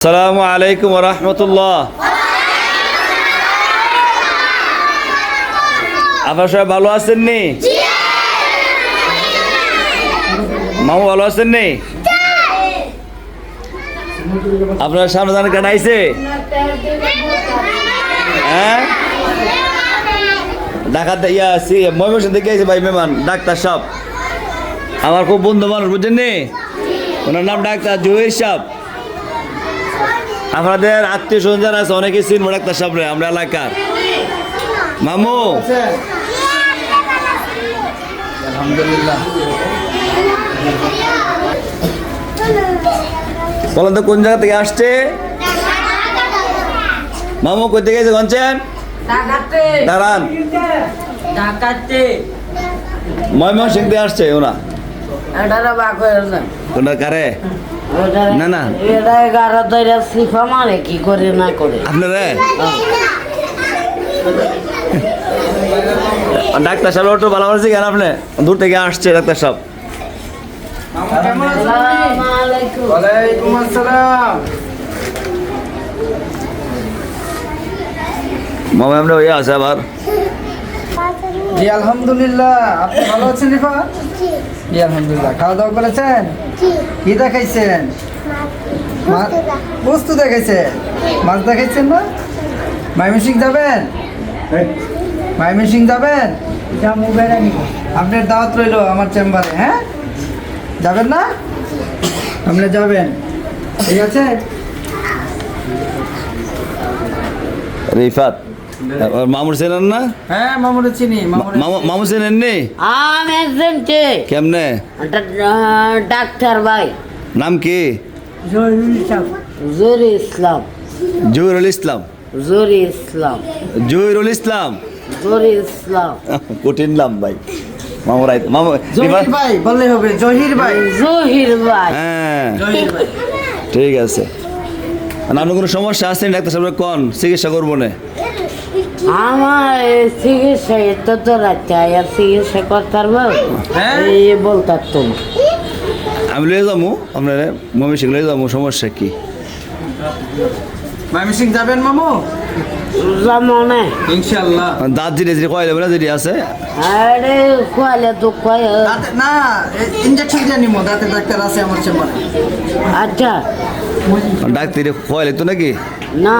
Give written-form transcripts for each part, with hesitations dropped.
আসসালামু আলাইকুম ওয়া রাহমাতুল্লাহ। আপনারা সবাই ভালো আছেন নি? মামু ভালো আছেন নি? আপনার সামনে দাঁড়ান কেন আইছে? হ্যাঁ, ঢাকাতে ময়মনসিংহ থেকে আইছে ভাই মেহমান ডাক্তার সাহেব, আমার খুব বন্ধু মানুষ, বুঝছেন নি? ওনার নাম ডাক্তার জহির সাহেব। আপনাদের আত্মীয় স্বজন যারা আছে অনেকে চিনবো ডাক্তার সাহেবরে, আমরা এলাকার। মামু আলহামদুলিল্লাহ। বলেন তো কোন জায়গা থেকে আসছে? মামু কই থেকে গেছে গঞ্চেন? দাঁড়ান, ময়মনসিংহ থেকে আসছে ওনা। ওনার কারে? না না কি করে না করে আপনারা ডাক্তার সাহেব একটু ভালো করছে কেন? আপনি দূর থেকে আসছে ডাক্তার সাহেব। ওয়ালাইকুম আসসালাম। মামু আমরা ওই আছে আবার। জি আলহামদুলিল্লাহ। আপনি ভালো আছেন রিফা? জি আলহামদুলিল্লাহ। খাওয়া দাওয়া করেছেন? কি দেখাইছেন? বস্তু দেখাইছে? মাছ দেখাইছেন না? ময়মনসিংহ যাবেন? ময়মনসিংহ যাবেন? আপনার দাওয়াত রইল আমার চেম্বারে। হ্যাঁ, যাবেন না? আপনি যাবেন, ঠিক আছে? রিফাত মামুর চেনেন না? হ্যাঁ, মামুরে চিনি। মামু চেনেন নি? আমি একজনকে কেমনে? ডাক্তার ভাই নাম কি? জহির ইসলাম। জহিরুল ইসলাম। জহির ইসলাম। জহিরুল ইসলাম, জহির ইসলাম। কঠিন নাম ভাই। মামু রাইত মামু জহির ভাই বললে হবে, জহির ভাই। জহির ভাই। হ্যাঁ জহির ভাই। ঠিক আছে। আপনার কোনো সমস্যা আছে ডাক্তার সাহেব কোন চিকিৎসা করবো না? আমার চিকিৎসা এত তো রাখতে আর চিকিৎসা করতে পারবো হ্যাঁ? এই বলতার তো না। আমি লয়ে যাবো আপনার ময়মনসিংহ লয়ে যাবো, সমস্যা কি? ময়মনসিংহ যাবেন মামু? মনে ইনশাআল্লাহ। দাঁত জিরে জিরে কয় দেবে না যদি আছে? আরে খোয়ালে তো কয় দাঁতে না, ইনজেকশন দিয়ে নিমো। দাঁতে ডাক্তার আছে আমার চেম্বারে। আচ্ছা ডাক্তারে কয়লে তো নাকি? না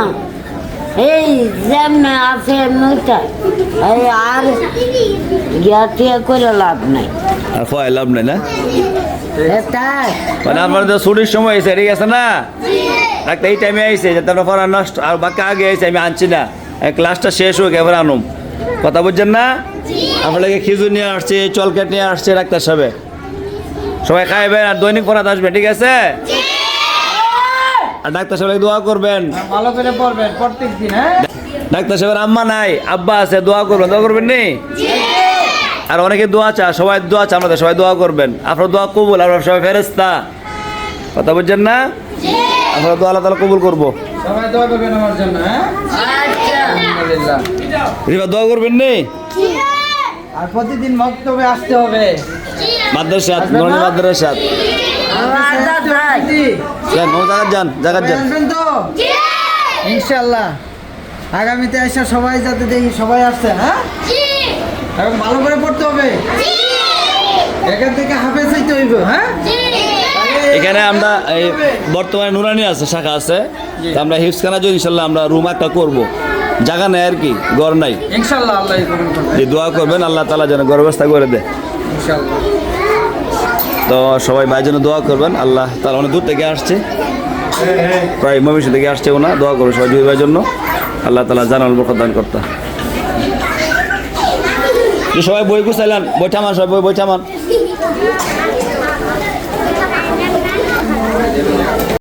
এই যেমন আছে এমনিটা এই আর গিয়া করে লাভ নাই। আর কয় লাভ নাই না? তাই মানে আপনার তো ছুটির সময় এসে ঠিক আছে না? ডাক্তার এই টাইমে আইসে যাতে আপনার পড়া নষ্ট আর বাকি আগে আইসে আমি আনছি না, ক্লাসটা শেষ হোক এবার আনুম। কথা বুঝছেন না? আপনাকে খিচুড়ি নিয়ে আসছে, চলকেট নিয়ে আসছে ডাক্তার সাহেব। সবাই খাইবেন আর দৈনিক পড়াতে আসবেন, ঠিক আছে? আর ডাক্তার সাহেব দোয়া করবেন, ভালো করে পড়বেন প্রত্যেক দিন। হ্যাঁ, ডাক্তার সাহেবের আম্মা নাই আব্বা আছে, দোয়া করবেন। দোয়া করবেন নি? আর অনেকে দোয়া চা, সবাই দোয়া চা, আমাদের সবাই দোয়া করবেন। আপনার দোয়া কবুল, আপনার সবাই ফেরেশতা। কথা বুঝছেন না? আপনার দোয়া আল্লাহ তাআলা কবুল করবো। সবাই দোয়া করবেন আমার জন্য। হ্যাঁ, আলহামদুলিল্লাহ। রিফা দোয়া করবেন নি? আর প্রতিদিন মক্তবে আসতে হবে। মাদ্রাসাত নুরানি মাদ্রাসাত জি, যান, ও জায়গা যান, জায়গা সবাই যান। আসবেন তো ইনশাআল্লাহ। আগামীতে এসে সবাই যাতে দেখি সবাই আসছে। হ্যাঁ, এবং ভালো করে পড়তে হবে। এখান থেকে হাফেজ হইতে হইব। হ্যাঁ, এখানে আমরা এই বর্তমানে নুরানি আছে, শাখা আছে, তো আমরা হিফজখানা যদি ইনশাল্লাহ আমরা রুম একটা করবো, জায়গা নেই আর কি, ঘর নাই। ইনশাআল্লাহ আল্লাহ কবুল করবে। যে দোয়া করবেন আল্লাহ তাআলা যেন ঘর ব্যবস্থা করে দেয়। ইনশাআল্লাহ। তো সবাই ভাইয়ের জন্য দোয়া করবেন। আল্লাহ তাআলা অনেক দূর থেকে আসছে, প্রায় ময়মনসিংহ থেকে আসছে ওনা। দোয়া করবেন সবাই জুহি ভাইয়ের জন্য, আল্লাহ তাআলা জানাল বরকত দান করতে। সবাই বই গুছাইলেন, বই থামান, সবাই বই থামান।